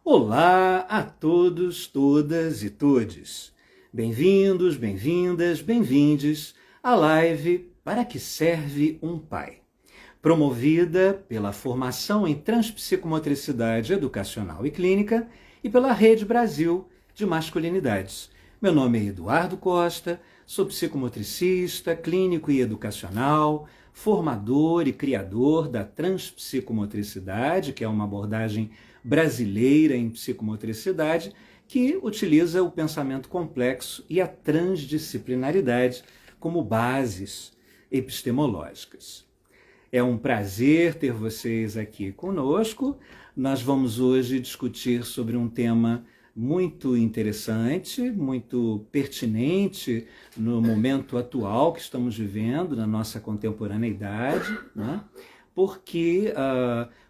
Olá a todos, todas e todes. Bem-vindos, bem-vindas, bem-vindes à live Para que serve um pai? Promovida pela Formação em Transpsicomotricidade Educacional e Clínica e pela Rede Brasil de Masculinidades. Meu nome é Eduardo Costa, sou psicomotricista, clínico e educacional, formador e criador da transpsicomotricidade, que é uma abordagem brasileira em psicomotricidade que utiliza o pensamento complexo e a transdisciplinaridade como bases epistemológicas. É um prazer ter vocês aqui conosco. Nós vamos hoje discutir sobre um tema muito interessante, muito pertinente no momento atual que estamos vivendo, na nossa contemporaneidade, né? Porque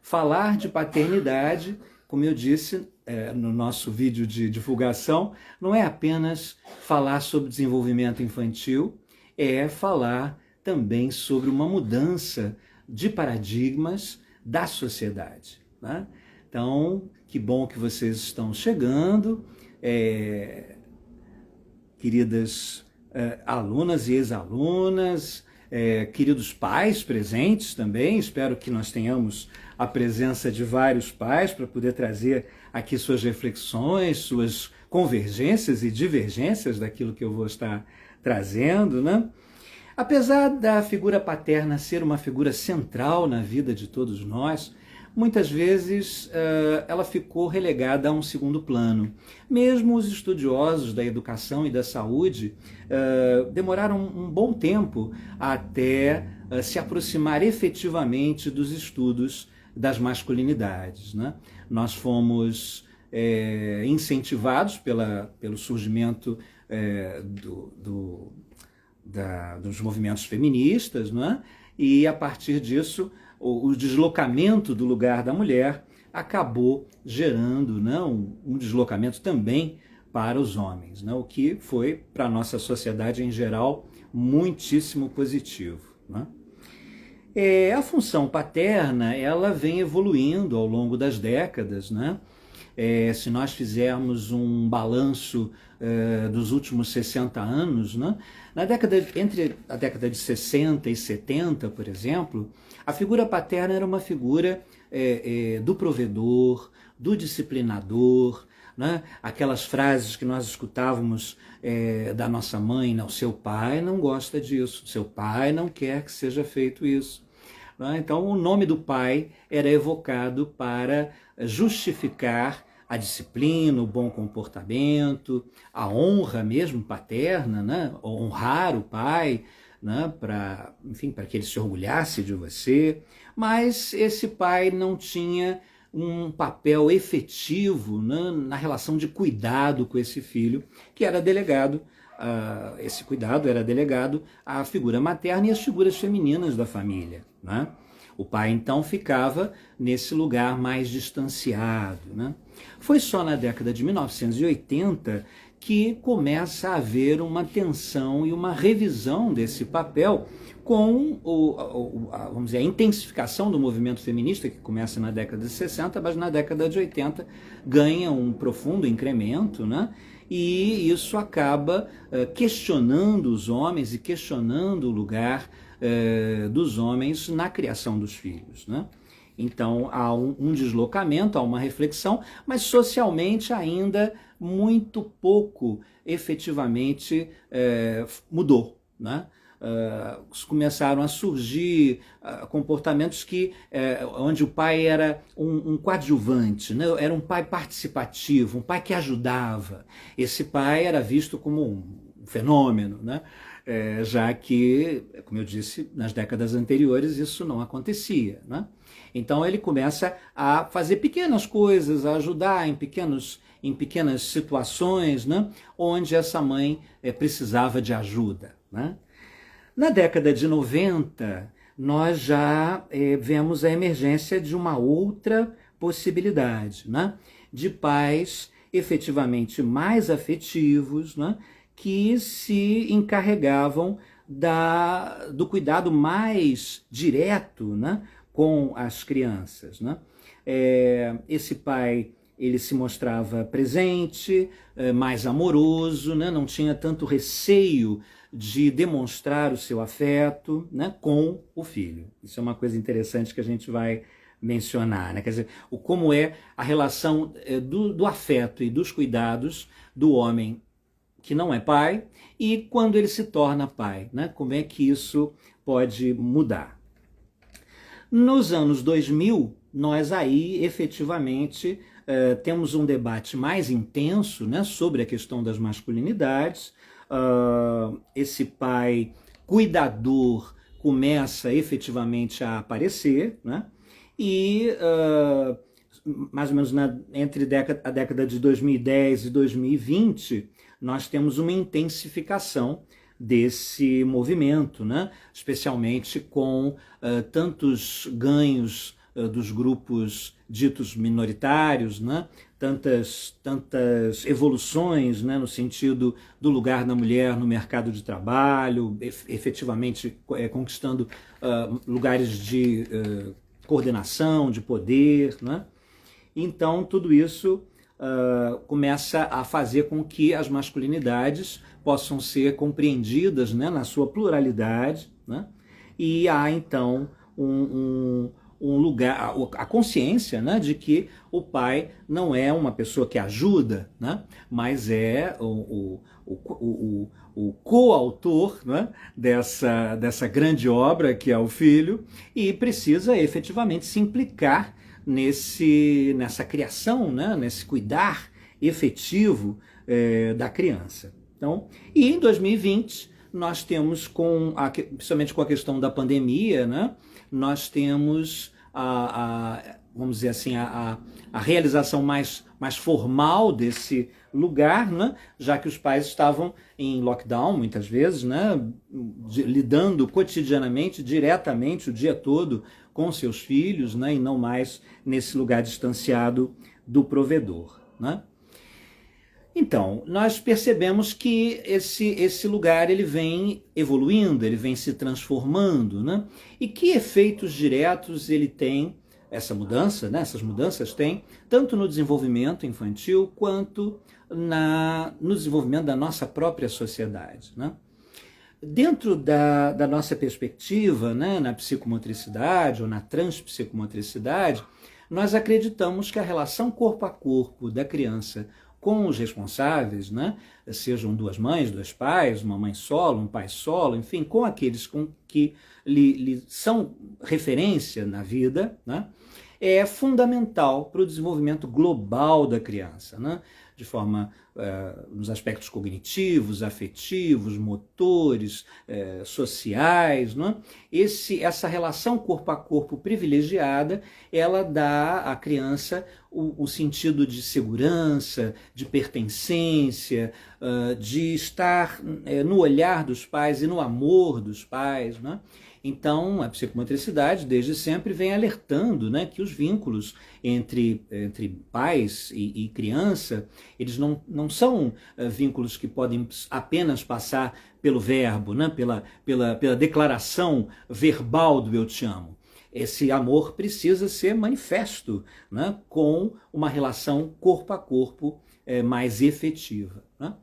falar de paternidade, como eu disse no nosso vídeo de divulgação, não é apenas falar sobre desenvolvimento infantil, é falar também sobre uma mudança de paradigmas da sociedade, né? Então, que bom que vocês estão chegando, queridas alunas e ex-alunas, queridos pais presentes também. Espero que nós tenhamos a presença de vários pais para poder trazer aqui suas reflexões, suas convergências e divergências daquilo que eu vou estar trazendo, né? Apesar da figura paterna ser uma figura central na vida de todos nós, muitas vezes ela ficou relegada a um segundo plano. Mesmo os estudiosos da educação e da saúde demoraram um bom tempo até se aproximar efetivamente dos estudos das masculinidades, né? Nós fomos incentivados pelo surgimento dos movimentos feministas, né? E a partir disso o deslocamento do lugar da mulher acabou gerando, né, um deslocamento também para os homens, né, o que foi para a nossa sociedade em geral muitíssimo positivo, né? A função paterna ela vem evoluindo ao longo das décadas, né? Se nós fizermos um balanço dos últimos 60 anos, né? Entre a década de 60 e 70, por exemplo, a figura paterna era uma figura do provedor, do disciplinador, né? Aquelas frases que nós escutávamos da nossa mãe: não, seu pai não gosta disso, seu pai não quer que seja feito isso. Então, o nome do pai era evocado para justificar a disciplina, o bom comportamento, a honra mesmo paterna, né? Honrar o pai, né? Para que ele se orgulhasse de você. Mas esse pai não tinha um papel efetivo, né, na relação de cuidado com esse filho, que era delegado. Esse cuidado era delegado à figura materna e às figuras femininas da família, né? O pai, então, ficava nesse lugar mais distanciado, né? Foi só na década de 1980 que começa a haver uma tensão e uma revisão desse papel com vamos dizer, a intensificação do movimento feminista, que começa na década de 60, mas na década de 80 ganha um profundo incremento, né? E isso acaba questionando os homens e questionando o lugar dos homens na criação dos filhos, né? Então há um deslocamento, há uma reflexão, mas socialmente ainda muito pouco efetivamente mudou, né? Começaram a surgir comportamentos onde o pai era um coadjuvante, né? Era um pai participativo, um pai que ajudava. Esse pai era visto como um fenômeno, né? Já que, como eu disse, nas décadas anteriores isso não acontecia, né? Então ele começa a fazer pequenas coisas, a ajudar em pequenas situações, né? Onde essa mãe precisava de ajuda, né? Na década de 90, nós já vemos a emergência de uma outra possibilidade, né? De pais efetivamente mais afetivos, né? Que se encarregavam do cuidado mais direto, né? Com as crianças, né? Esse pai ele se mostrava presente, mais amoroso, né? Não tinha tanto receio de demonstrar o seu afeto, né, com o filho. Isso é uma coisa interessante que a gente vai mencionar, né? Quer dizer, como é a relação do afeto e dos cuidados do homem que não é pai e quando ele se torna pai, né? Como é que isso pode mudar? Nos anos 2000, nós aí efetivamente temos um debate mais intenso, né, sobre a questão das masculinidades. Esse pai cuidador começa efetivamente a aparecer, né? E mais ou menos entre a década de 2010 e 2020, nós temos uma intensificação desse movimento, né? Especialmente com tantos ganhos dos grupos ditos minoritários, né? Tantas evoluções, né? No sentido do lugar da mulher no mercado de trabalho, efetivamente conquistando lugares de coordenação, de poder, né? Então tudo isso começa a fazer com que as masculinidades possam ser compreendidas, né, na sua pluralidade, né? E há então um lugar, a consciência, né, de que o pai não é uma pessoa que ajuda, né, mas é o coautor, né, dessa grande obra que é o filho, e precisa efetivamente se implicar nessa criação, né, nesse cuidar efetivo da criança. Então, e em 2020 nós temos, principalmente com a questão da pandemia, né, nós temos vamos dizer assim, a realização mais formal desse lugar, né, já que os pais estavam em lockdown muitas vezes, né, lidando cotidianamente, diretamente, o dia todo com seus filhos, né, e não mais nesse lugar distanciado do provedor, né? Então, nós percebemos que esse lugar ele vem evoluindo, ele vem se transformando, né? E que efeitos diretos ele tem, essa mudança, né? Essas mudanças têm, tanto no desenvolvimento infantil quanto no desenvolvimento da nossa própria sociedade, né? Dentro da nossa perspectiva, né, na psicomotricidade ou na transpsicomotricidade, nós acreditamos que a relação corpo a corpo da criança com os responsáveis, né, sejam duas mães, dois pais, uma mãe solo, um pai solo, enfim, com aqueles que lhe são referência na vida, né, é fundamental para o desenvolvimento global da criança, né, de forma, nos aspectos cognitivos, afetivos, motores, sociais, né? Essa relação corpo a corpo privilegiada, ela dá à criança o sentido de segurança, de pertencência, de estar no olhar dos pais e no amor dos pais, né? Então, a psicomotricidade, desde sempre, vem alertando, né, que os vínculos entre pais e criança, eles não são vínculos que podem apenas passar pelo verbo, né, pela declaração verbal do eu te amo. Esse amor precisa ser manifesto, né, com uma relação corpo a corpo mais efetiva, né?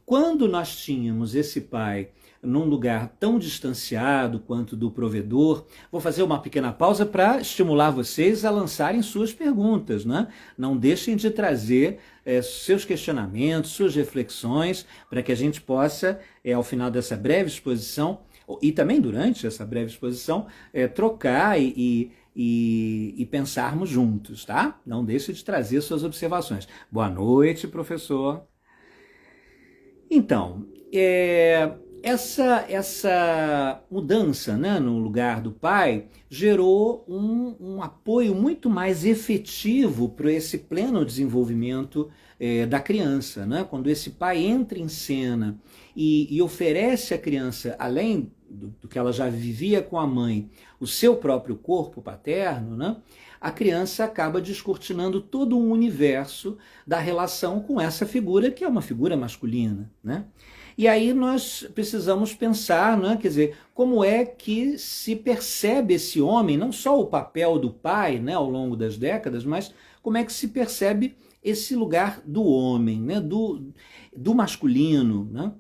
Quando nós tínhamos esse pai num lugar tão distanciado quanto do provedor, vou fazer uma pequena pausa para estimular vocês a lançarem suas perguntas, né? Não deixem de trazer seus questionamentos, suas reflexões, para que a gente possa, ao final dessa breve exposição, e também durante essa breve exposição, trocar e pensarmos juntos, tá? Não deixe de trazer suas observações. Boa noite, professor. Então, essa mudança, né, no lugar do pai gerou um apoio muito mais efetivo para esse pleno desenvolvimento da criança, né? Quando esse pai entra em cena e oferece à criança, além do que ela já vivia com a mãe, o seu próprio corpo paterno, né? a criança acaba descortinando todo um universo da relação com essa figura, que é uma figura masculina, né? E aí nós precisamos pensar, né, quer dizer, como é que se percebe esse homem, não só o papel do pai, né, ao longo das décadas, mas como é que se percebe esse lugar do homem, né, do masculino, né,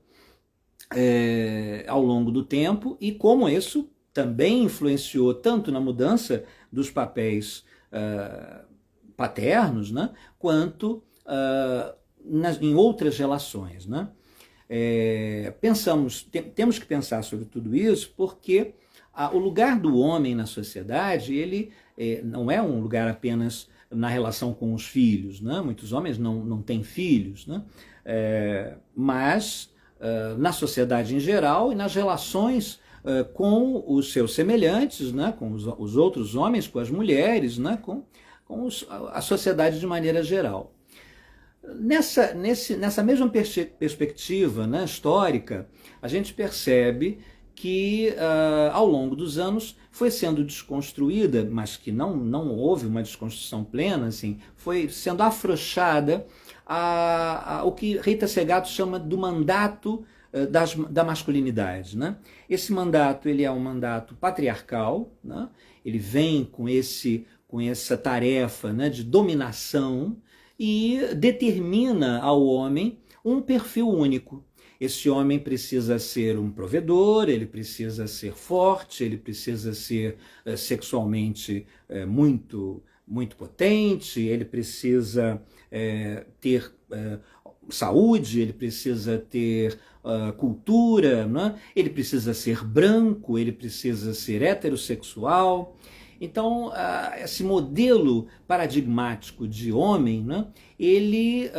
ao longo do tempo, e como isso também influenciou tanto na mudança dos papéis paternos, né, quanto em outras relações, né? Temos que pensar sobre tudo isso, porque o lugar do homem na sociedade, ele não é um lugar apenas na relação com os filhos, né? Muitos homens não têm filhos, né? Mas na sociedade em geral e nas relações com os seus semelhantes, né? Com os outros homens, com as mulheres, né? Com a sociedade de maneira geral. Nessa mesma perspectiva, né, histórica, a gente percebe que ao longo dos anos foi sendo desconstruída, mas que não houve uma desconstrução plena, assim, foi sendo afrouxada o que Rita Segato chama do mandato da masculinidade, né? Esse mandato, ele é um mandato patriarcal, né? Ele vem com essa tarefa, né, de dominação, e determina ao homem um perfil único. Esse homem precisa ser um provedor, ele precisa ser forte, ele precisa ser sexualmente muito potente, ele precisa ter saúde, ele precisa ter cultura, né? Ele precisa ser branco, ele precisa ser heterossexual. Então, esse modelo paradigmático de homem, né, ele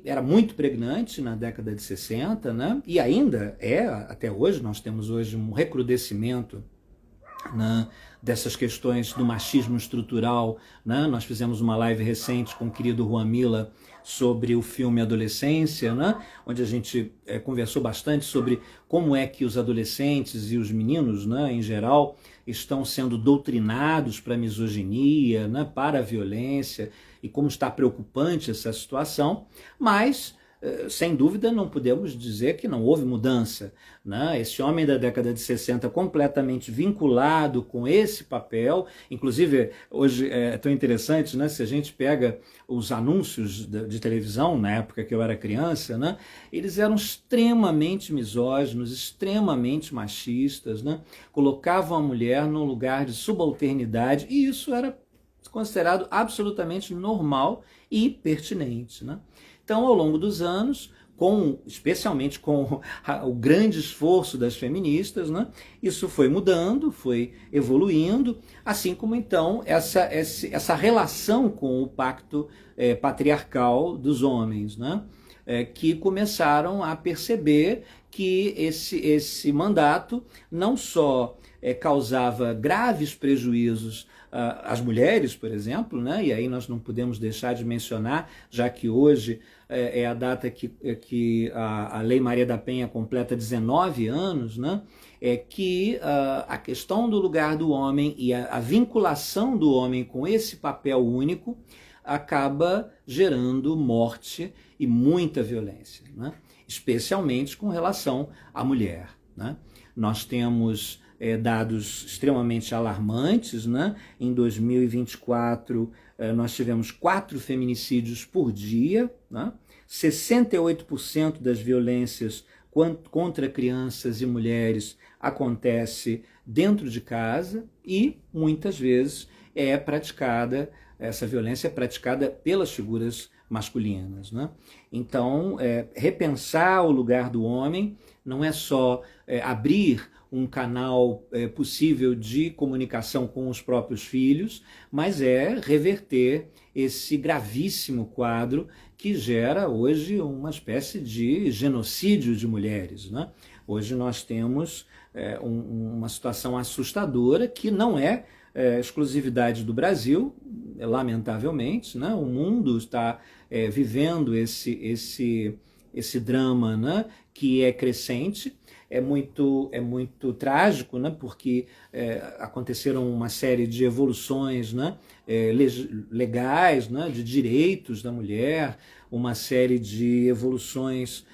era muito pregnante na década de 60, né, e ainda até hoje. Nós temos hoje um recrudescimento, né, dessas questões do machismo estrutural, né? Nós fizemos uma live recente com o querido Juan Mila sobre o filme Adolescência, né? Onde a gente conversou bastante sobre como é que os adolescentes e os meninos, né, em geral, estão sendo doutrinados para a misoginia, né, para a violência, e como está preocupante essa situação, mas sem dúvida não podemos dizer que não houve mudança, né? Esse homem da década de 60 completamente vinculado com esse papel, inclusive hoje é tão interessante, né? Se a gente pega os anúncios de televisão, na época que eu era criança, né? Eles eram extremamente misóginos, extremamente machistas, né? Colocavam a mulher num lugar de subalternidade, e isso era considerado absolutamente normal e pertinente, né? Então, ao longo dos anos, especialmente com o grande esforço das feministas, né, isso foi mudando, foi evoluindo, assim como então essa relação com o pacto patriarcal dos homens, né, que começaram a perceber que esse mandato não só causava graves prejuízos às mulheres, por exemplo, né? E aí nós não podemos deixar de mencionar, já que hoje é a data que a Lei Maria da Penha completa 19 anos, né? Que a questão do lugar do homem e a vinculação do homem com esse papel único acaba gerando morte e muita violência, né? Especialmente com relação à mulher, né? Nós temos dados extremamente alarmantes, né? Em 2024, nós tivemos 4 feminicídios por dia, né? 68% das violências contra crianças e mulheres acontece dentro de casa, e muitas vezes essa violência é praticada pelas figuras masculinas, né? Então, repensar o lugar do homem não é só abrir um canal possível de comunicação com os próprios filhos, mas é reverter esse gravíssimo quadro que gera hoje uma espécie de genocídio de mulheres, né? Hoje nós temos uma situação assustadora que não é exclusividade do Brasil, lamentavelmente, né? O mundo está vivendo esse drama, né, que é crescente. É muito trágico, né, porque aconteceram uma série de evoluções, né, legais, né, de direitos da mulher, uma série de evoluções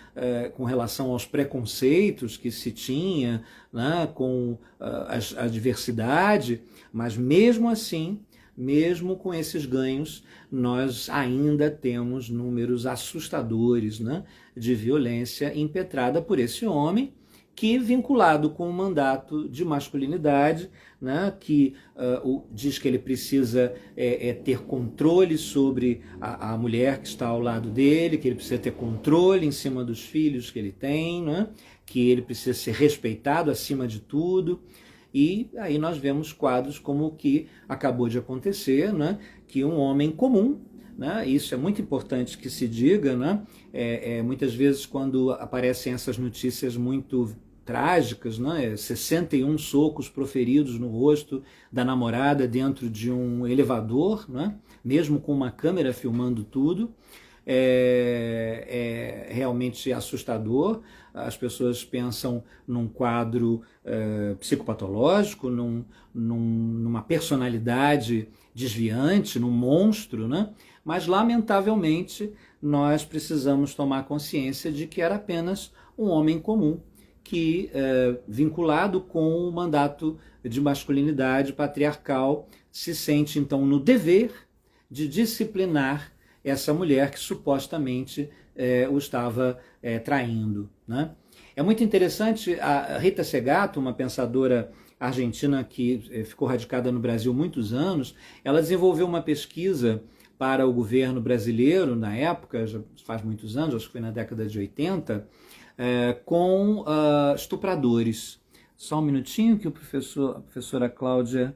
com relação aos preconceitos que se tinha, né, com a diversidade, mas mesmo assim, mesmo com esses ganhos, nós ainda temos números assustadores, né, de violência impetrada por esse homem, que, vinculado com o mandato de masculinidade, né, que diz que ele precisa ter controle sobre a mulher que está ao lado dele, que ele precisa ter controle em cima dos filhos que ele tem, né, que ele precisa ser respeitado acima de tudo. E aí nós vemos quadros como o que acabou de acontecer, né, que um homem comum, né, isso é muito importante que se diga, né, muitas vezes quando aparecem essas notícias muito trágicas, né, 61 socos proferidos no rosto da namorada dentro de um elevador, né, mesmo com uma câmera filmando tudo, é realmente assustador. As pessoas pensam num quadro psicopatológico, numa personalidade desviante, num monstro, né? Mas, lamentavelmente, nós precisamos tomar consciência de que era apenas um homem comum, que, vinculado com o mandato de masculinidade patriarcal, se sente, então, no dever de disciplinar essa mulher que supostamente o estava traindo, né? É muito interessante, a Rita Segato, uma pensadora argentina que ficou radicada no Brasil muitos anos, ela desenvolveu uma pesquisa para o governo brasileiro, na época, já faz muitos anos, acho que foi na década de 80, com estupradores. Só um minutinho que a professora Cláudia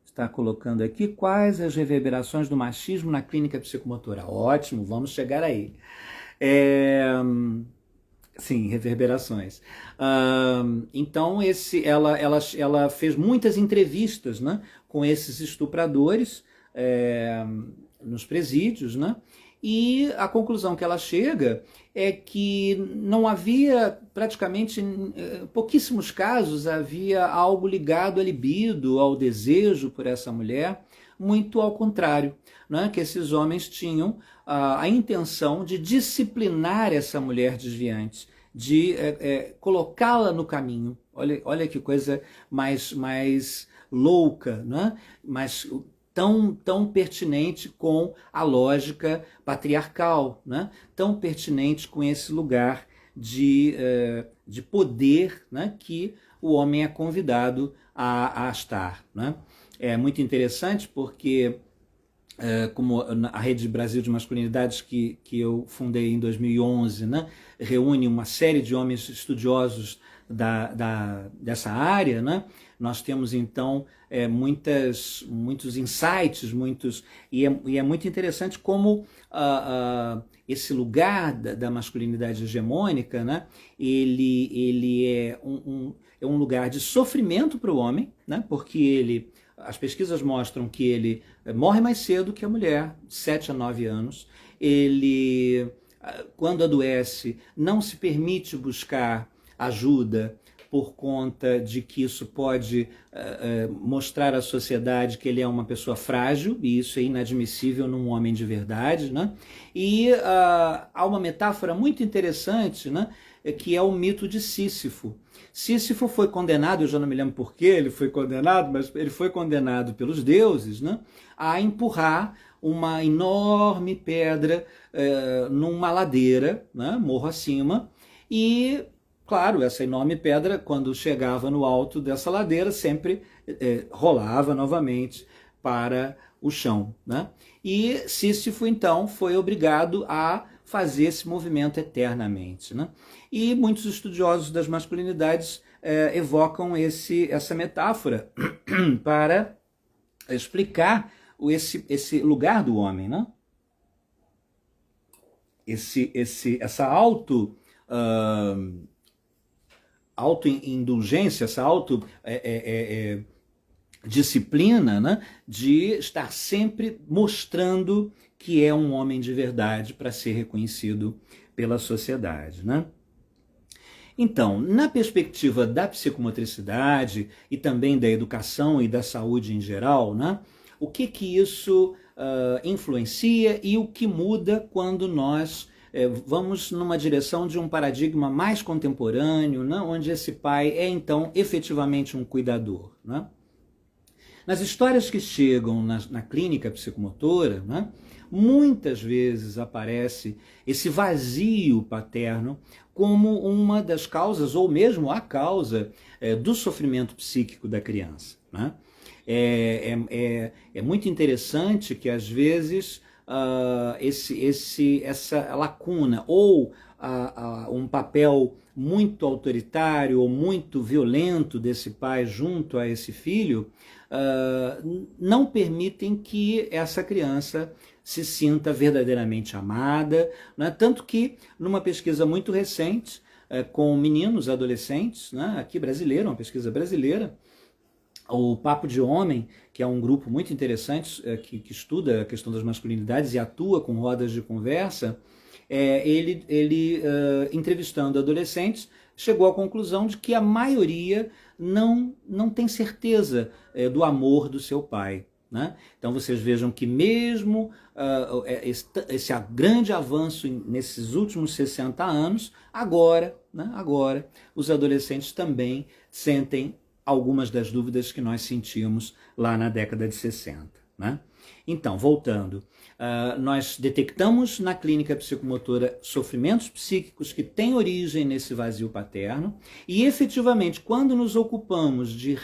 está colocando aqui. Quais as reverberações do machismo na clínica psicomotora? Ótimo, vamos chegar aí. Sim, reverberações. Então, ela fez muitas entrevistas, né, com esses estupradores nos presídios, né? E a conclusão que ela chega é que não havia, praticamente, em pouquíssimos casos, havia algo ligado à libido, ao desejo por essa mulher, muito ao contrário, né? Que esses homens tinham a intenção de disciplinar essa mulher desviante, de colocá-la no caminho. Olha que coisa mais louca, né? Mas tão pertinente com a lógica patriarcal, né? Tão pertinente com esse lugar de poder, né? Que o homem é convidado a estar, né? É muito interessante porque, como a Rede Brasil de Masculinidades, que eu fundei em 2011, né? Reúne uma série de homens estudiosos dessa área, né? Nós temos, então, muitos insights, e é muito interessante como esse lugar da masculinidade hegemônica, né? Ele é um lugar de sofrimento para o homem, né? Porque as pesquisas mostram que ele morre mais cedo que a mulher, 7 a 9 anos. Ele, quando adoece, não se permite buscar ajuda por conta de que isso pode mostrar à sociedade que ele é uma pessoa frágil, e isso é inadmissível num homem de verdade, né? E há uma metáfora muito interessante, né? Que é o mito de Sísifo. Sísifo foi condenado, eu já não me lembro por que ele foi condenado, mas ele foi condenado pelos deuses, né? A empurrar uma enorme pedra numa ladeira, né? Morro acima, e claro, essa enorme pedra, quando chegava no alto dessa ladeira, sempre rolava novamente para o chão, né? E Sísifo, então, foi obrigado a fazer esse movimento eternamente, né? E muitos estudiosos das masculinidades evocam essa metáfora para explicar esse lugar do homem, né? Essa autoindulgência, essa disciplina, né, de estar sempre mostrando que é um homem de verdade para ser reconhecido pela sociedade, né? Então, na perspectiva da psicomotricidade e também da educação e da saúde em geral, né, o que isso influencia e o que muda quando nós vamos numa direção de um paradigma mais contemporâneo, né, onde esse pai é então efetivamente um cuidador, né? Nas histórias que chegam na clínica psicomotora, né, muitas vezes aparece esse vazio paterno como uma das causas, ou mesmo a causa, do sofrimento psíquico da criança, né? É muito interessante que, às vezes, essa lacuna ou um papel muito autoritário ou muito violento desse pai junto a esse filho não permitem que essa criança se sinta verdadeiramente amada, né? Tanto que, numa pesquisa muito recente, com meninos, adolescentes, né, aqui brasileira, uma pesquisa brasileira, o Papo de Homem, que é um grupo muito interessante que estuda a questão das masculinidades e atua com rodas de conversa, ele entrevistando adolescentes, chegou à conclusão de que a maioria não tem certeza do amor do seu pai, né? Então vocês vejam que mesmo esse grande avanço nesses últimos 60 anos, agora os adolescentes também sentem algumas das dúvidas que nós sentimos lá na década de 60, né? Então, voltando, nós detectamos na clínica psicomotora sofrimentos psíquicos que têm origem nesse vazio paterno e, efetivamente, quando nos ocupamos de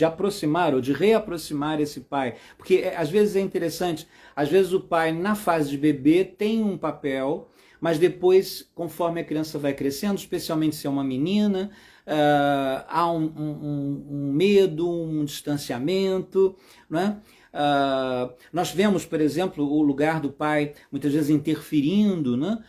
aproximar ou de reaproximar esse pai, porque às vezes é interessante, às vezes o pai na fase de bebê tem um papel, mas depois, conforme a criança vai crescendo, especialmente se é uma menina, há um medo, um distanciamento, não é? Nós vemos, por exemplo, o lugar do pai muitas vezes interferindo, né,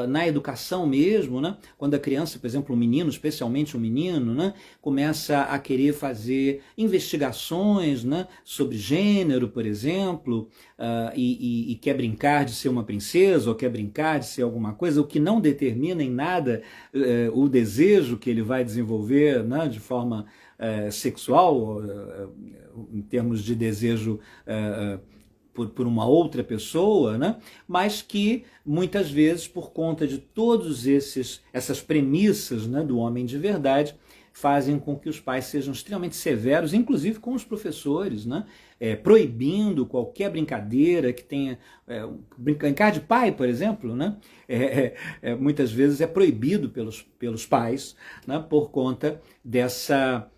na educação mesmo, né, quando a criança, por exemplo, um menino, especialmente um menino, né, começa a querer fazer investigações, né, sobre gênero, por exemplo, e quer brincar de ser uma princesa ou quer brincar de ser alguma coisa, o que não determina em nada o desejo que ele vai desenvolver, né, de forma sexual, em termos de desejo por uma outra pessoa, né? Mas que muitas vezes, por conta de todas essas premissas, né, do homem de verdade, fazem com que os pais sejam extremamente severos, inclusive com os professores, né? Proibindo qualquer brincadeira que tenha... brincar de pai, por exemplo, né? Muitas vezes é proibido pelos pais, né? Por conta dessa,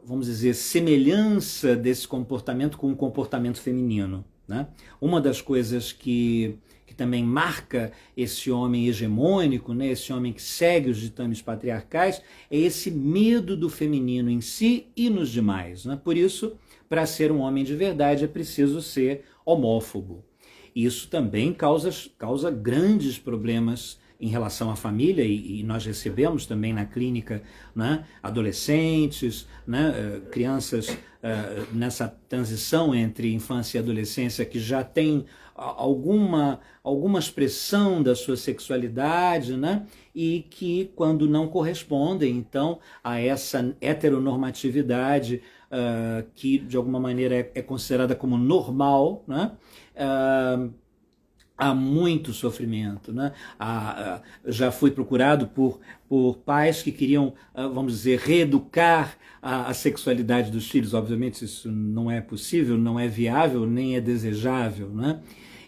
vamos dizer, semelhança desse comportamento com o comportamento feminino, né? Uma das coisas que também marca esse homem hegemônico, né, esse homem que segue os ditames patriarcais, é esse medo do feminino em si e nos demais, né? Por isso, para ser um homem de verdade, é preciso ser homófobo. Isso também causa grandes problemas em relação à família, e nós recebemos também na clínica, né, adolescentes, né, crianças nessa transição entre infância e adolescência que já tem alguma expressão da sua sexualidade, né, e que quando não correspondem então a essa heteronormatividade que de alguma maneira é considerada como normal, né, há muito sofrimento, né? Já fui procurado por pais que queriam, vamos dizer, reeducar a sexualidade dos filhos. Obviamente isso não é possível, não é viável, nem é desejável, né?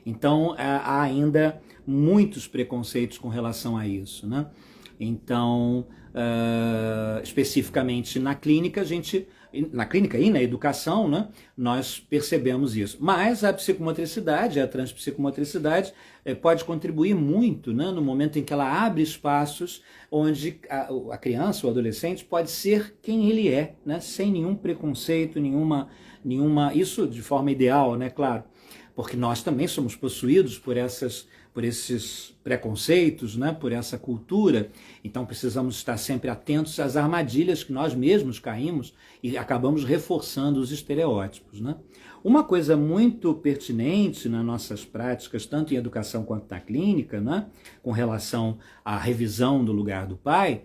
Então há ainda muitos preconceitos com relação a isso, né? Então, especificamente na clínica, e na educação, né, nós percebemos isso. Mas a psicomotricidade, a transpsicomotricidade, pode contribuir muito, né, no momento em que ela abre espaços onde a criança, o adolescente, pode ser quem ele é, né, sem nenhum preconceito, nenhuma... Isso de forma ideal, né, claro, porque nós também somos possuídos por esses preconceitos, né, por essa cultura, então precisamos estar sempre atentos às armadilhas que nós mesmos caímos e acabamos reforçando os estereótipos, né? Uma coisa muito pertinente nas nossas práticas, tanto em educação quanto na clínica, né, com relação à revisão do lugar do pai,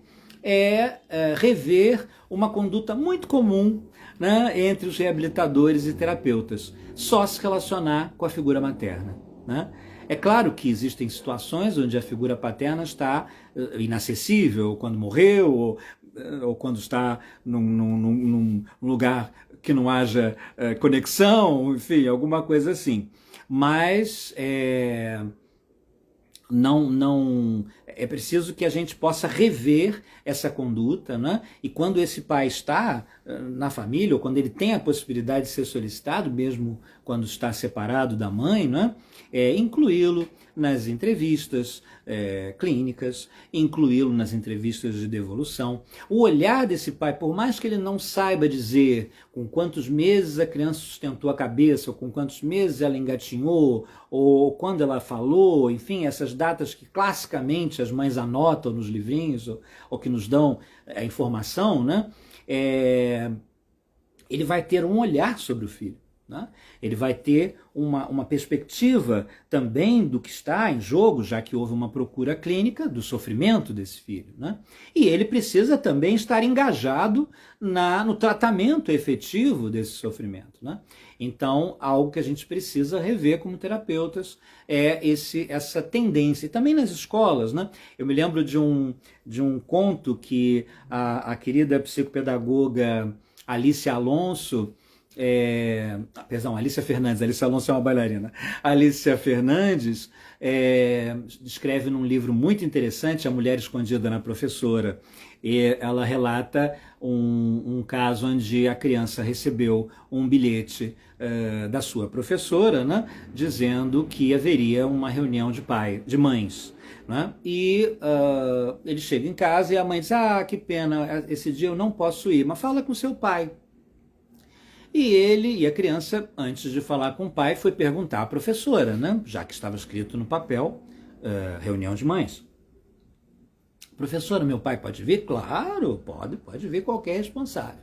rever uma conduta muito comum, né, entre os reabilitadores e terapeutas, só se relacionar com a figura materna, né? É claro que existem situações onde a figura paterna está inacessível, quando morreu, ou quando está num lugar que não haja conexão, enfim, alguma coisa assim. Mas não é preciso que a gente possa rever essa conduta, né? E quando esse pai está na família, ou quando ele tem a possibilidade de ser solicitado, mesmo quando está separado da mãe, né? Incluí-lo nas entrevistas clínicas, incluí-lo nas entrevistas de devolução. O olhar desse pai, por mais que ele não saiba dizer com quantos meses a criança sustentou a cabeça, ou com quantos meses ela engatinhou, ou quando ela falou, enfim, essas datas que classicamente as mães anotam nos livrinhos, ou que nos dão a informação, né? Ele vai ter um olhar sobre o filho. Né? Ele vai ter uma perspectiva também do que está em jogo, já que houve uma procura clínica do sofrimento desse filho. Né? E ele precisa também estar engajado no tratamento efetivo desse sofrimento. Né? Então, algo que a gente precisa rever como terapeutas é essa tendência. E também nas escolas. Né? Eu me lembro de um conto que a querida psicopedagoga Alice Alonso, Alicia Fernandes, Alice Alonso é uma bailarina. Alicia Fernandes escreve num livro muito interessante, A Mulher Escondida na Professora, e ela relata um caso onde a criança recebeu um bilhete da sua professora, né, dizendo que haveria uma reunião de mães. Né? E ele chega em casa e a mãe diz: que pena, esse dia eu não posso ir, mas fala com seu pai. E a criança, antes de falar com o pai, foi perguntar à professora, né? Já que estava escrito no papel, reunião de mães. Professora, meu pai pode vir? Claro, pode vir qualquer responsável.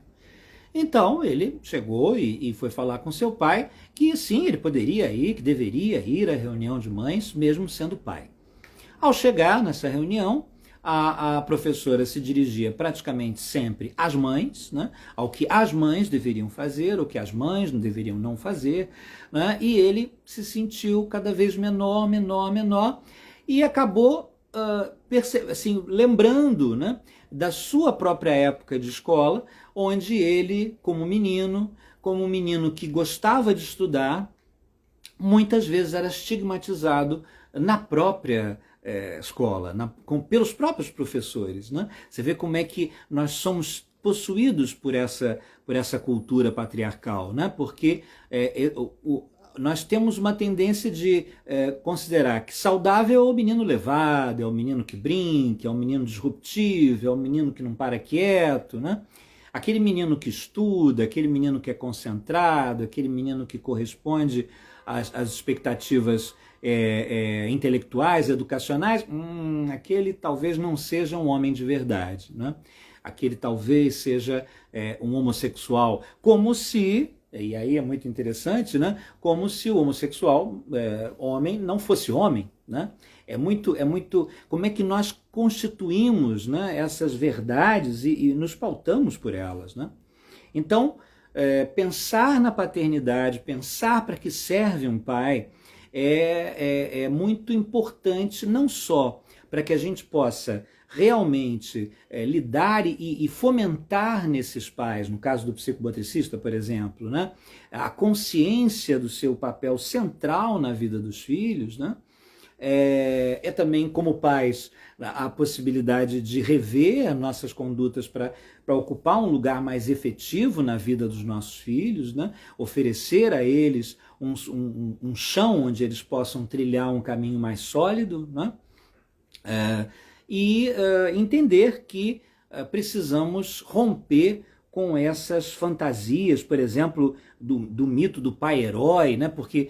Então ele chegou e foi falar com seu pai que sim, ele poderia ir, que deveria ir à reunião de mães, mesmo sendo pai. Ao chegar nessa reunião, a professora se dirigia praticamente sempre às mães, né, ao que as mães deveriam fazer, o que as mães não deveriam não fazer, né, e ele se sentiu cada vez menor, e acabou lembrando, né, da sua própria época de escola, onde ele, como um menino que gostava de estudar, muitas vezes era estigmatizado na própria escola, pelos próprios professores. Né? Você vê como é que nós somos possuídos por essa cultura patriarcal, né? Porque nós temos uma tendência de considerar que saudável é o menino levado, é o menino que brinca, é o menino disruptivo, é o menino que não para quieto, né? Aquele menino que estuda, aquele menino que é concentrado, aquele menino que corresponde às expectativas intelectuais, educacionais, aquele talvez não seja um homem de verdade, né? Aquele talvez seja um homossexual, como se, e aí é muito interessante, né? Como se o homossexual homem não fosse homem, né? É muito, como é que nós constituímos, né, essas verdades e nos pautamos por elas, né? Então, pensar na paternidade, pensar para que serve um pai, é muito importante, não só para que a gente possa realmente lidar e fomentar nesses pais, no caso do psicomotricista, por exemplo, né, a consciência do seu papel central na vida dos filhos, né, também, como pais, a possibilidade de rever nossas condutas para ocupar um lugar mais efetivo na vida dos nossos filhos, né? Oferecer a eles um chão onde eles possam trilhar um caminho mais sólido, né? Entender que precisamos romper com essas fantasias, por exemplo, do mito do pai herói, né? Porque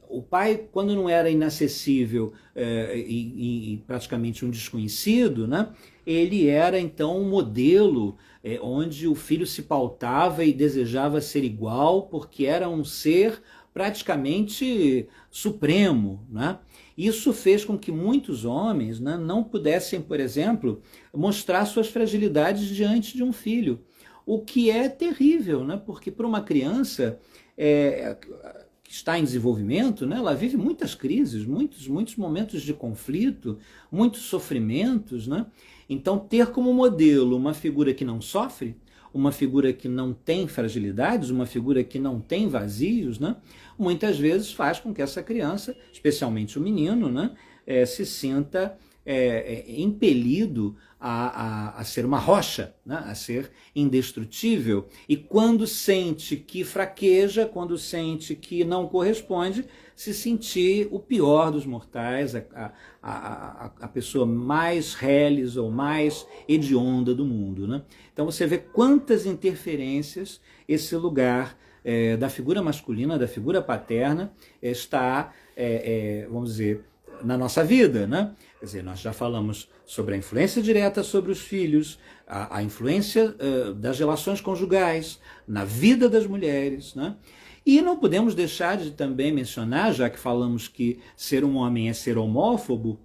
o pai, quando não era inacessível e praticamente um desconhecido, né? ele era então um modelo onde o filho se pautava e desejava ser igual, porque era um ser praticamente supremo, né? Isso fez com que muitos homens, né, não pudessem, por exemplo, mostrar suas fragilidades diante de um filho, o que é terrível, né? Porque para uma criança que está em desenvolvimento, né, ela vive muitas crises, muitos momentos de conflito, muitos sofrimentos, né? Então, ter como modelo uma figura que não sofre, uma figura que não tem fragilidades, uma figura que não tem vazios, né, muitas vezes faz com que essa criança, especialmente o menino, né, se sinta impelido a ser uma rocha, né, a ser indestrutível. E quando sente que fraqueja, quando sente que não corresponde, se sentir o pior dos mortais, a pessoa mais reles ou mais hedionda do mundo, né? Então você vê quantas interferências esse lugar da figura masculina, da figura paterna, está, vamos dizer, na nossa vida, né? Quer dizer, nós já falamos sobre a influência direta sobre os filhos, a influência das relações conjugais na vida das mulheres, né? E não podemos deixar de também mencionar, já que falamos que ser um homem é ser homófobo,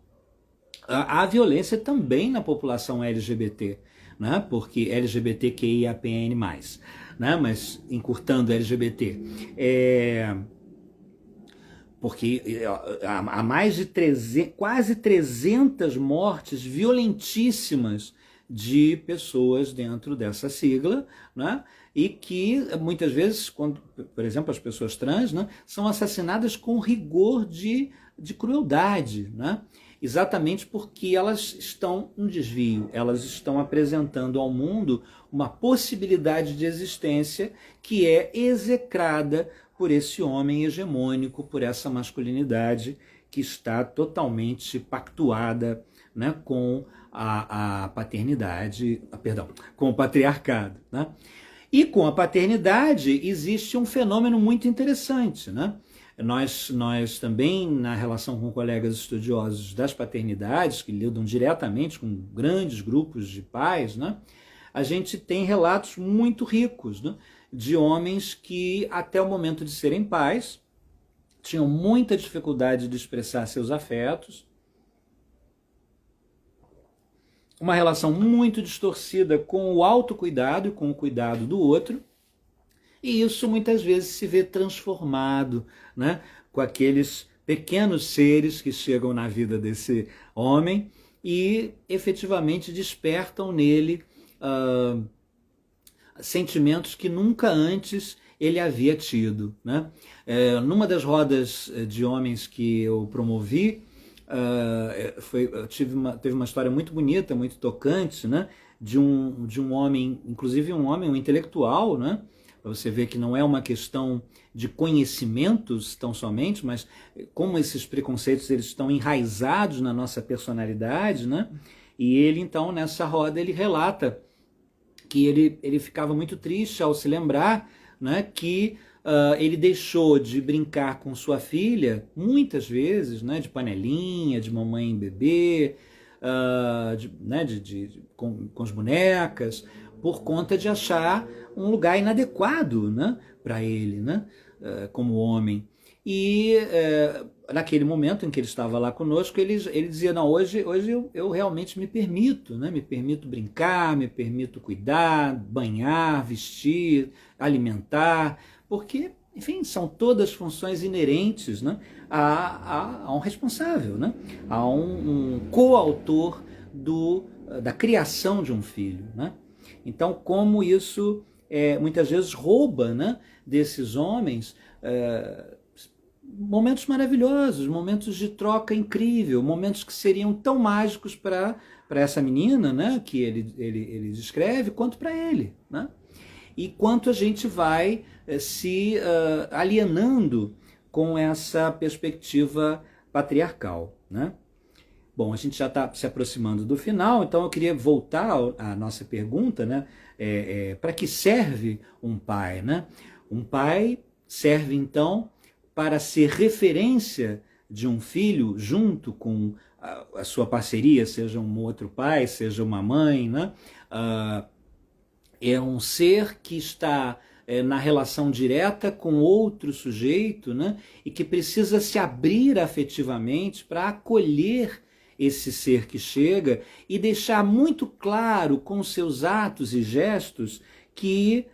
a violência também na população LGBT, né? Porque LGBTQIAPN+, né? Mas encurtando LGBT, porque há mais de quase 300 mortes violentíssimas de pessoas dentro dessa sigla, né? E que muitas vezes, quando, por exemplo, as pessoas trans, né, são assassinadas com rigor de crueldade, né? Exatamente porque elas estão em desvio, elas estão apresentando ao mundo uma possibilidade de existência que é execrada por esse homem hegemônico, por essa masculinidade que está totalmente pactuada, né, com a paternidade, perdão, com o patriarcado, né? E com a paternidade existe um fenômeno muito interessante, né? Nós também, na relação com colegas estudiosos das paternidades, que lidam diretamente com grandes grupos de pais, né, a gente tem relatos muito ricos, né, de homens que, até o momento de serem pais, tinham muita dificuldade de expressar seus afetos, uma relação muito distorcida com o autocuidado e com o cuidado do outro, e isso muitas vezes se vê transformado, né, com aqueles pequenos seres que chegam na vida desse homem e efetivamente despertam nele sentimentos que nunca antes ele havia tido, né? Numa das rodas de homens que eu promovi, teve uma história muito bonita, muito tocante, né? De um homem, inclusive um intelectual, né? Para você ver que não é uma questão de conhecimentos tão somente, mas como esses preconceitos eles estão enraizados na nossa personalidade, né? E ele então nessa roda ele relata que ele ficava muito triste ao se lembrar, né, que ele deixou de brincar com sua filha muitas vezes, né, de panelinha, de mamãe e bebê, com as bonecas, por conta de achar um lugar inadequado, né, para ele, né, como homem. E naquele momento em que ele estava lá conosco, ele dizia, não, hoje eu realmente me permito, né? Me permito brincar, me permito cuidar, banhar, vestir, alimentar, porque, enfim, são todas funções inerentes, né, a um responsável, né, a um coautor da criação de um filho, né? Então, como isso muitas vezes rouba, né, desses homens momentos maravilhosos, momentos de troca incrível, momentos que seriam tão mágicos para essa menina, né, que ele descreve, quanto para ele, né? E quanto a gente vai se alienando com essa perspectiva patriarcal, né? Bom, a gente já está se aproximando do final, então eu queria voltar à nossa pergunta, né? Para que serve um pai, né? Um pai serve, então, para ser referência de um filho junto com a sua parceria, seja um outro pai, seja uma mãe, né? É um ser que está na relação direta com outro sujeito, né? E que precisa se abrir afetivamente para acolher esse ser que chega e deixar muito claro com seus atos e gestos que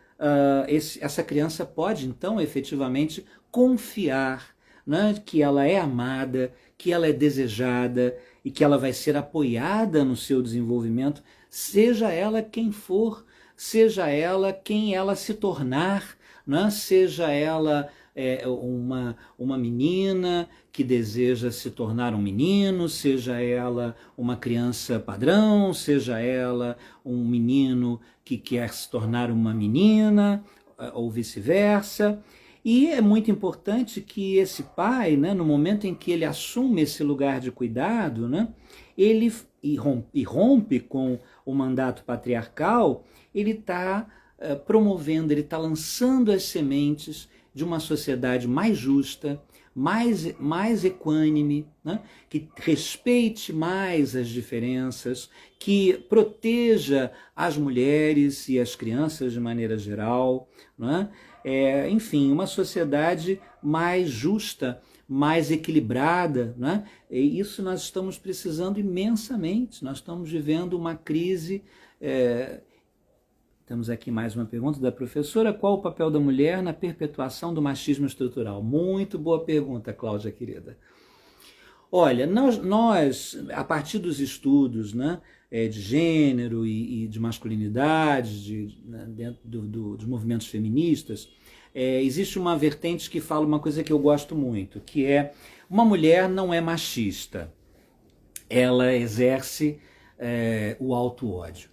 essa criança pode então efetivamente confiar, né, que ela é amada, que ela é desejada e que ela vai ser apoiada no seu desenvolvimento, seja ela quem for, seja ela quem ela se tornar, né, seja ela uma menina que deseja se tornar um menino, seja ela uma criança padrão, seja ela um menino que quer se tornar uma menina, ou vice-versa. E é muito importante que esse pai, né, no momento em que ele assume esse lugar de cuidado, né, ele rompe com o mandato patriarcal, ele está promovendo, ele está lançando as sementes de uma sociedade mais justa, mais equânime, né? Que respeite mais as diferenças, que proteja as mulheres e as crianças de maneira geral, né? Enfim, uma sociedade mais justa, mais equilibrada, né? E isso nós estamos precisando imensamente. Nós estamos vivendo uma crise. Temos aqui mais uma pergunta da professora. Qual o papel da mulher na perpetuação do machismo estrutural? Muito boa pergunta, Cláudia, querida. Olha, nós a partir dos estudos, né, de gênero e de masculinidade, dentro dos movimentos feministas, existe uma vertente que fala uma coisa que eu gosto muito, que é: uma mulher não é machista, ela exerce o auto-ódio.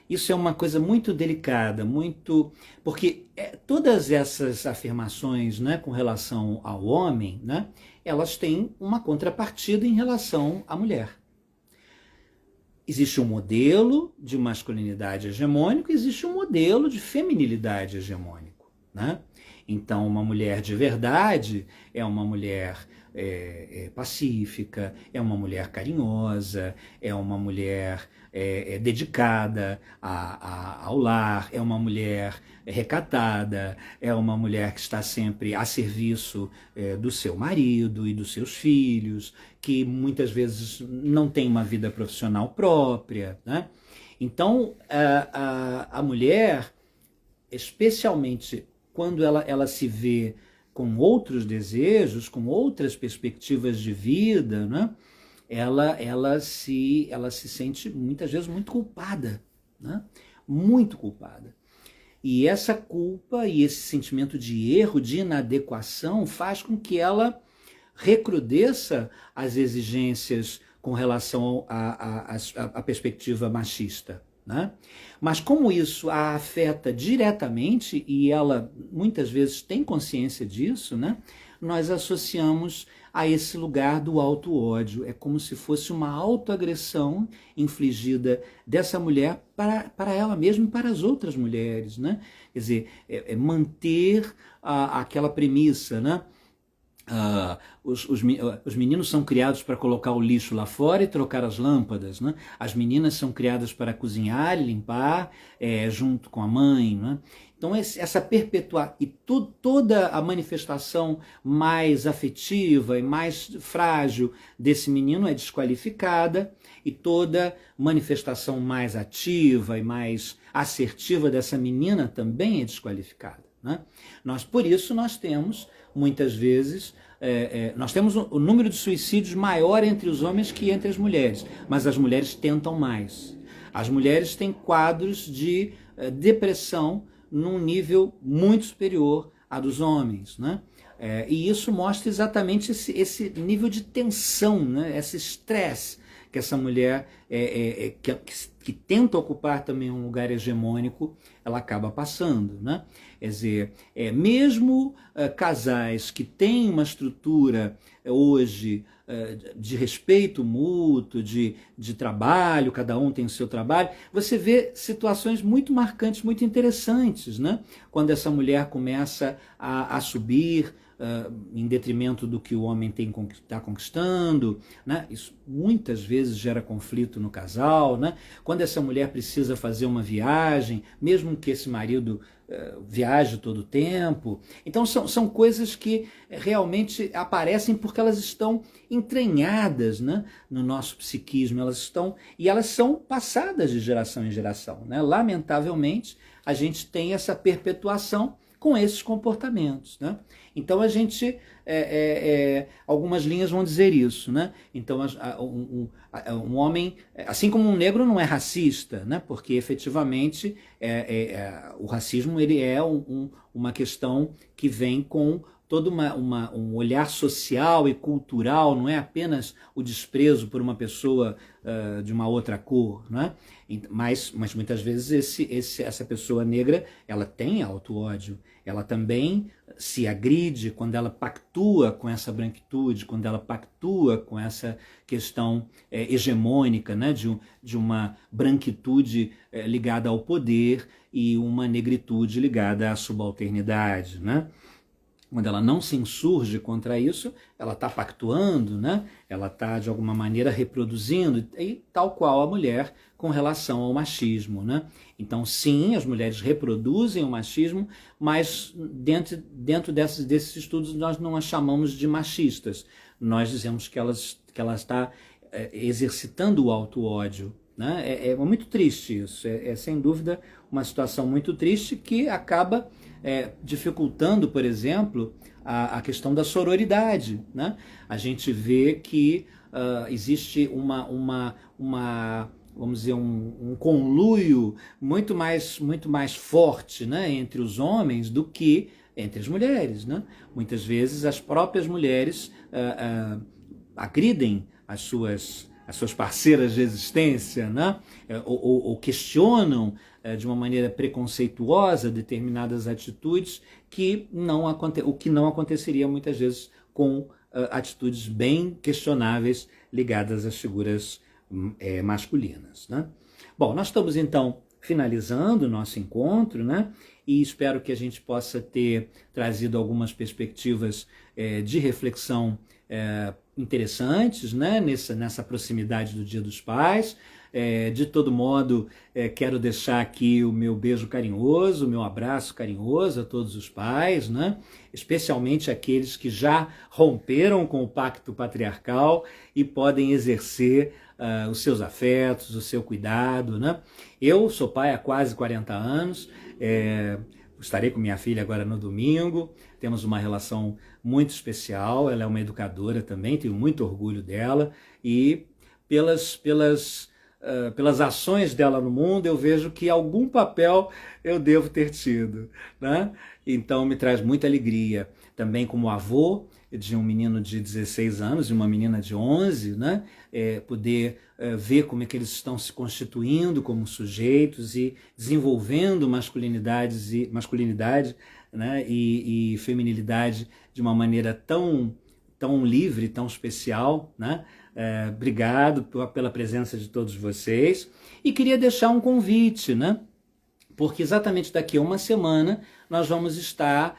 Isso é uma coisa muito delicada, porque todas essas afirmações, né, com relação ao homem, né, elas têm uma contrapartida em relação à mulher. Existe um modelo de masculinidade hegemônico, existe um modelo de feminilidade hegemônico, né? Então, uma mulher de verdade é uma mulher pacífica, é uma mulher carinhosa, é uma mulher dedicada ao lar, é uma mulher recatada, é uma mulher que está sempre a serviço do seu marido e dos seus filhos, que muitas vezes não tem uma vida profissional própria, né? Então, a mulher, especialmente quando ela se vê com outros desejos, com outras perspectivas de vida, né? ela se sente muitas vezes muito culpada, né? Muito culpada. E essa culpa e esse sentimento de erro, de inadequação, faz com que ela recrudesça as exigências com relação à perspectiva machista, né? Mas como isso a afeta diretamente, e ela muitas vezes tem consciência disso, né? Nós associamos a esse lugar do auto-ódio. É como se fosse uma autoagressão infligida dessa mulher para ela mesma e para as outras mulheres, né? Quer dizer, manter aquela premissa, né? Os meninos são criados para colocar o lixo lá fora e trocar as lâmpadas, né? As meninas são criadas para cozinhar e limpar junto com a mãe, né? Então essa perpetuar e toda a manifestação mais afetiva e mais frágil desse menino é desqualificada, e toda manifestação mais ativa e mais assertiva dessa menina também é desqualificada, né? Por isso nós temos muitas vezes, nós temos o número de suicídios maior entre os homens que entre as mulheres, mas as mulheres tentam mais. As mulheres têm quadros de depressão num nível muito superior a dos homens, né? E isso mostra exatamente esse nível de tensão, né? Esse estresse que essa mulher que tenta ocupar também um lugar hegemônico, ela acaba passando, né? Quer dizer, mesmo casais que têm uma estrutura hoje de respeito mútuo, de trabalho, cada um tem o seu trabalho, você vê situações muito marcantes, muito interessantes, né? Quando essa mulher começa a subir em detrimento do que o homem está conquistando, né? Isso muitas vezes gera conflito no casal, né? Quando essa mulher precisa fazer uma viagem, mesmo que esse marido viaje todo o tempo. Então são coisas que realmente aparecem porque elas estão entranhadas, né, no nosso psiquismo, e elas são passadas de geração em geração, né? Lamentavelmente, a gente tem essa perpetuação com esses comportamentos, né? Então a gente, algumas linhas vão dizer isso, né? Então um homem, assim como um negro não é racista, né? Porque efetivamente o racismo ele é uma questão que vem com todo um olhar social e cultural, não é apenas o desprezo por uma pessoa de uma outra cor, né? Mas muitas vezes essa pessoa negra, ela tem auto-ódio, ela também se agride quando ela pactua com essa branquitude, quando ela pactua com essa questão hegemônica, né? de uma branquitude ligada ao poder e uma negritude ligada à subalternidade, né? Quando ela não se insurge contra isso, ela está pactuando, né? Ela está, de alguma maneira, reproduzindo, e tal qual a mulher com relação ao machismo, né? Então, sim, as mulheres reproduzem o machismo, mas dentro desses estudos nós não as chamamos de machistas. Nós dizemos que ela está exercitando o auto-ódio, né? É muito triste isso, sem dúvida uma situação muito triste que acaba dificultando, por exemplo, a questão da sororidade, né? A gente vê que existe vamos dizer, um conluio muito mais forte, né, entre os homens do que entre as mulheres, né? Muitas vezes as próprias mulheres agridem as suas parceiras de existência, né? Ou questionam de uma maneira preconceituosa determinadas atitudes o que não aconteceria muitas vezes com atitudes bem questionáveis ligadas às figuras masculinas, né? Bom, nós estamos então finalizando o nosso encontro, né? E espero que a gente possa ter trazido algumas perspectivas de reflexão interessantes, né? Nessa proximidade do Dia dos Pais. De todo modo, quero deixar aqui o meu beijo carinhoso, o meu abraço carinhoso a todos os pais, né? Especialmente aqueles que já romperam com o pacto patriarcal e podem exercer os seus afetos, o seu cuidado, né? Eu sou pai há quase 40 anos, estarei com minha filha agora no domingo, temos uma relação muito especial, ela é uma educadora também, tenho muito orgulho dela, e pelas ações dela no mundo, eu vejo que algum papel eu devo ter tido, né? Então me traz muita alegria. Também como avô de um menino de 16 anos e uma menina de 11, né? Poder ver como é que eles estão se constituindo como sujeitos e desenvolvendo masculinidade, né? e feminilidade de uma maneira tão livre, tão especial, né? Obrigado pela presença de todos vocês, e queria deixar um convite, né? Porque exatamente daqui a uma semana nós vamos estar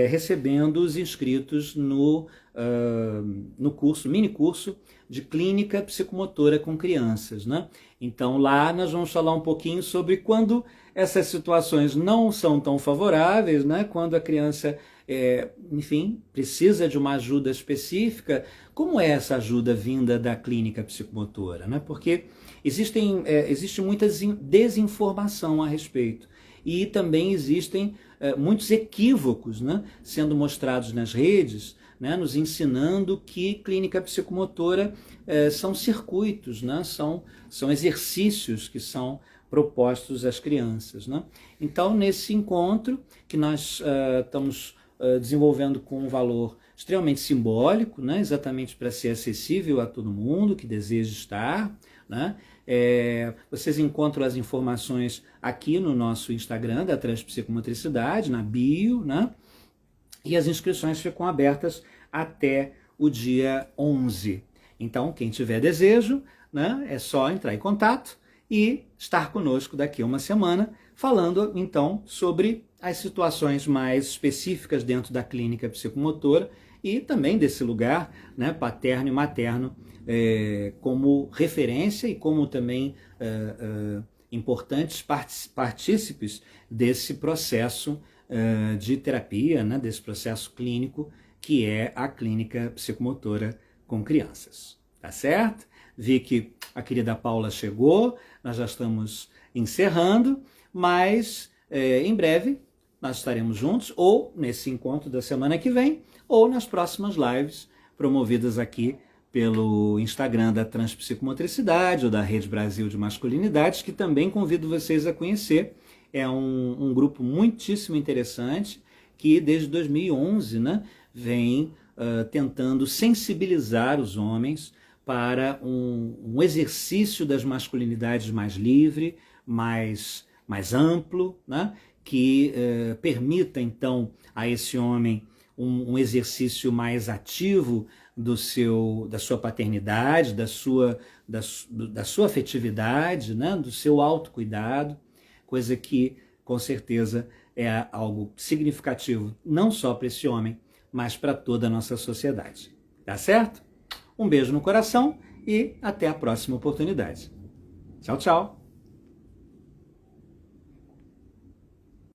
recebendo os inscritos no mini curso de clínica psicomotora com crianças, né? Então lá nós vamos falar um pouquinho sobre quando essas situações não são tão favoráveis, né? Quando a criança enfim, precisa de uma ajuda específica, como é essa ajuda vinda da clínica psicomotora, né? Porque existe muita desinformação a respeito, e também existem muitos equívocos, né, sendo mostrados nas redes, né, nos ensinando que clínica psicomotora são circuitos, né, são exercícios que são propostos às crianças, né? Então, nesse encontro que nós estamos desenvolvendo com um valor extremamente simbólico, né, exatamente para ser acessível a todo mundo que deseja estar, né? Vocês encontram as informações aqui no nosso Instagram da Transpsicomotricidade, na bio, né? E as inscrições ficam abertas até o dia 11. Então, quem tiver desejo, né, é só entrar em contato e estar conosco daqui a uma semana, falando então sobre as situações mais específicas dentro da clínica psicomotora e também desse lugar, né, paterno e materno, como referência e como também importantes partícipes desse processo de terapia, né, desse processo clínico que é a clínica psicomotora com crianças. Tá certo? Vi que a querida Paula chegou, nós já estamos encerrando, mas em breve nós estaremos juntos, ou nesse encontro da semana que vem, ou nas próximas lives promovidas aqui pelo Instagram da Transpsicomotricidade ou da Rede Brasil de Masculinidades, que também convido vocês a conhecer. É um grupo muitíssimo interessante que desde 2011, né, vem tentando sensibilizar os homens para um exercício das masculinidades mais livre, mais amplo, né, que permita então a esse homem um exercício mais ativo da sua paternidade, da sua afetividade, né, do seu autocuidado, coisa que com certeza é algo significativo não só para esse homem, mas para toda a nossa sociedade. Tá certo? Um beijo no coração e até a próxima oportunidade. Tchau, tchau!